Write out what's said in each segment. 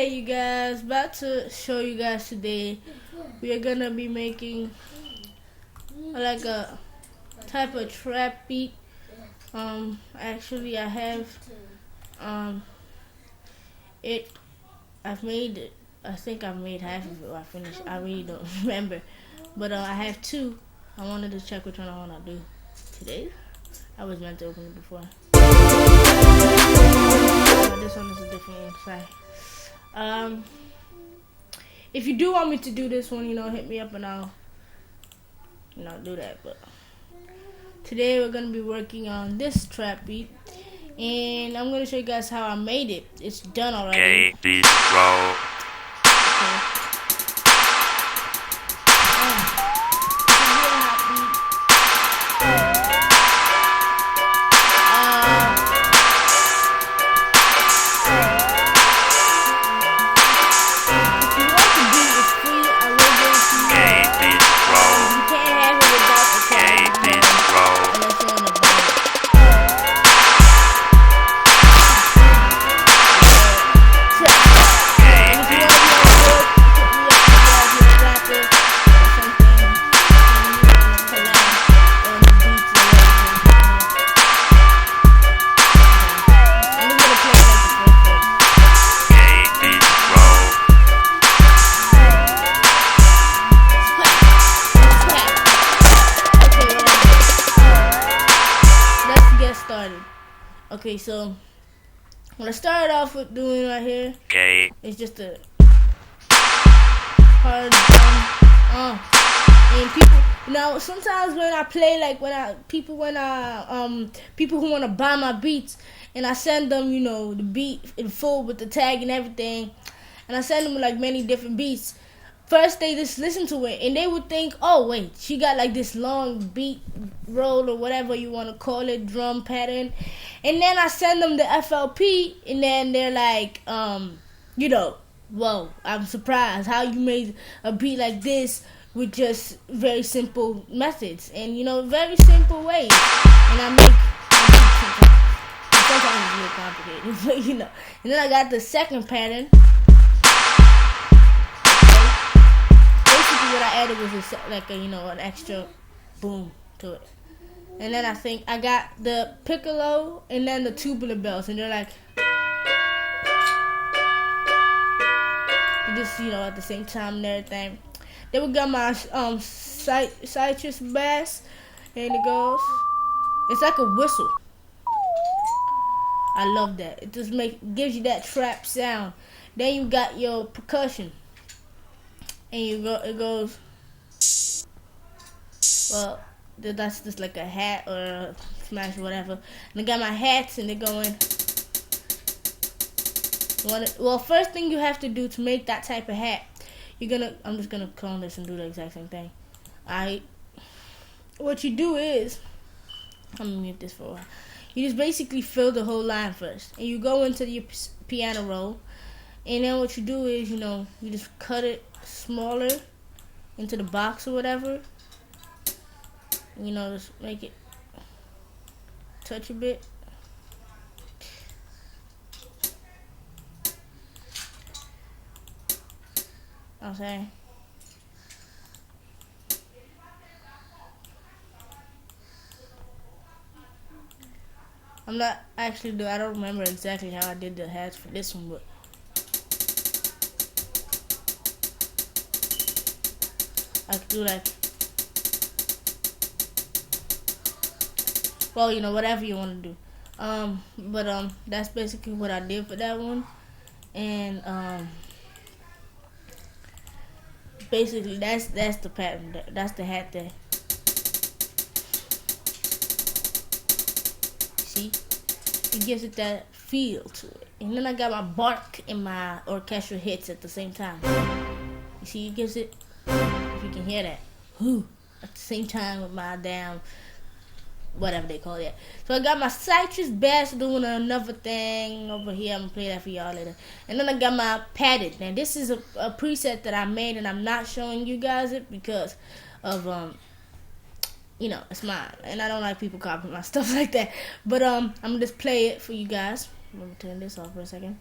Hey you guys, about to show you guys today. We are gonna be making like a type of trap beat. Actually I have it. I've made it. I think I've made half of it. Or I finished. I really don't remember. But I have two. I wanted to check which one I want to do today. I was meant to open it before. But this one is a different one. Sorry. If you do want me to do this one, hit me up and I'll, do that. But today we're gonna be working on this trap beat, and I'm gonna show you guys how I made it. It's done already. Okay, please roll. Okay. Okay, so what I started off with doing right here is just a hard and people sometimes when I play, like people who want to buy my beats, and I send them the beat in full with the tag and everything, and I send them like many different beats. First, they just listen to it, and they would think, oh, wait, she got like this long beat roll or whatever you want to call it, drum pattern. And then I send them the FLP, and then they're like, whoa, I'm surprised how you made a beat like this with just very simple methods and, very simple ways. And I make sometimes it's real complicated, but, And then I got the second pattern. What I added was an extra boom to it. And then I think I got the piccolo and then the tubular bells, and they're like just at the same time and everything. Then we got my citrus bass, and it goes. It's like a whistle. I love that. It just gives you that trap sound. Then you got your percussion. And it goes, well, that's just like a hat or a smash or whatever. And I got my hats, and they're going. Well, first thing you have to do to make that type of hat, I'm just gonna clone this and do the exact same thing. What you do is, I'm gonna mute this for a while. You just basically fill the whole line first, and you go into your piano roll, and then what you do is, you just cut it smaller into the box or whatever. Just make it touch a bit. I'm saying. I don't remember exactly how I did the hats for this one, but I could do like, well, whatever you want to do. But that's basically what I did for that one, and basically that's the pattern. That's the hat there. See, it gives it that feel to it. And then I got my bark and my orchestral hits at the same time. You see, it gives it. If you can hear that, at the same time with my damn whatever they call it. So I got my citrus bass doing another thing over here. I'm gonna play that for y'all later. And then I got my padded. Now this is a preset that I made, and I'm not showing you guys it because of it's mine, and I don't like people copying my stuff like that. But I'm gonna just play it for you guys. Let me turn this off for a second.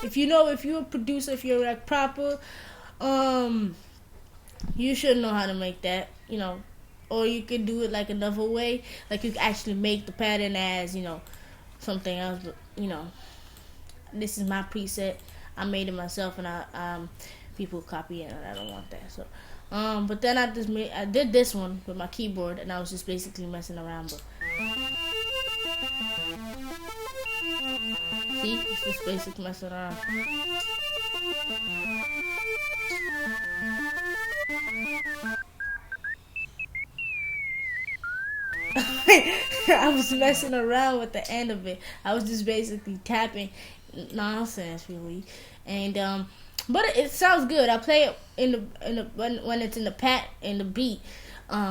If you're a producer, if you're like proper, you should know how to make that, or you could do it like another way, like you can actually make the pattern as, something else, but this is my preset. I made it myself, and people copy it, and I don't want that. So, but then I did this one with my keyboard, and I was just basically messing around. But see, it's just basic messing around. I was messing around with the end of it. I was just basically tapping nonsense, really, and but it sounds good. I play it when it's in the beat,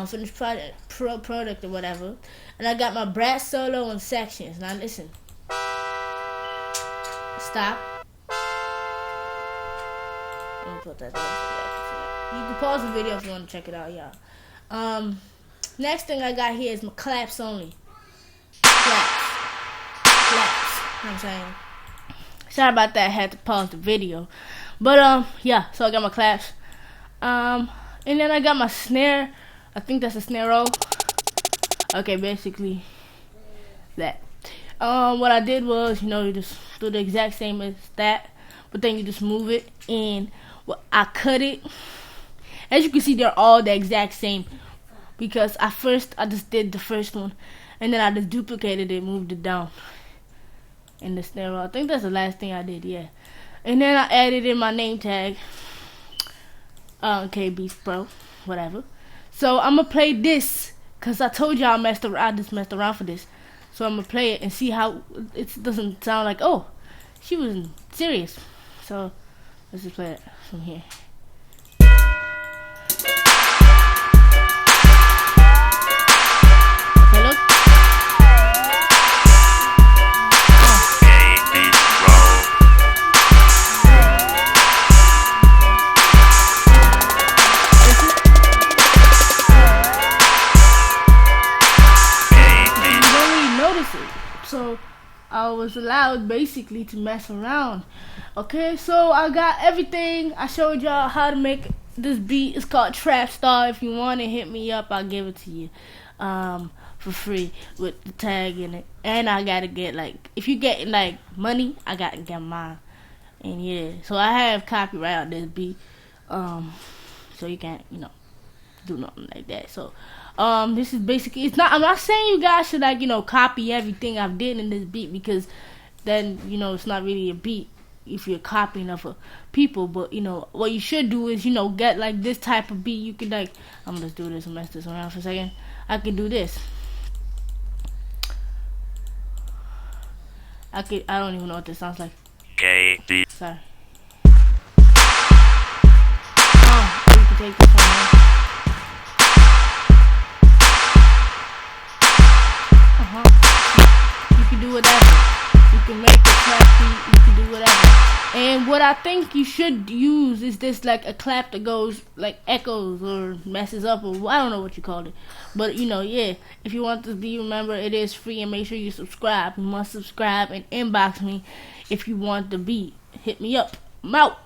finished product or whatever, and I got my brass solo in sections. Now listen, stop. Let me put that there. You can pause the video if you want to check it out, y'all. Next thing I got here is my claps only. Claps. You know what I'm saying? Sorry about that. I had to pause the video. But, yeah. So I got my claps. And then I got my snare. I think that's a snare roll. Okay, basically that. What I did was, you just do the exact same as that. But then you just move it. And I cut it. As you can see, they're all the exact same. Because at first I just did the first one, and then I just duplicated it, moved it down in the snare roll. I think that's the last thing I did, yeah. And then I added in my name tag, K-Beast Pro, whatever. So I'm gonna play this, cause I told y'all I just messed around for this. So I'm gonna play it and see how it doesn't sound like, oh, she wasn't serious. So let's just play it from here. So I was allowed basically to mess around. Okay, so I got everything. I showed y'all how to make this beat. It's called Trap Star. If you want to hit me up, I'll give it to you for free with the tag in it. And I gotta get, like, if you get like money, I gotta get mine. And yeah, so I have copyright on this beat. So you can't, do nothing like that. So this is basically, I'm not saying you guys should copy everything I've did in this beat, because then it's not really a beat if you're copying of people. But what you should do is get like this type of beat. You could I'm gonna just do this and mess this around for a second. I can do this. I don't even know what this sounds like. KD. Sorry. You can take this one there. You can do whatever. You can make a trap beat. You can do whatever. And what I think you should use is this, like a clap that goes like echoes or messes up, or I don't know what you call it. But yeah. If you want this beat, remember it is free, and make sure you subscribe. You must subscribe and inbox me if you want the beat. Hit me up. I'm out.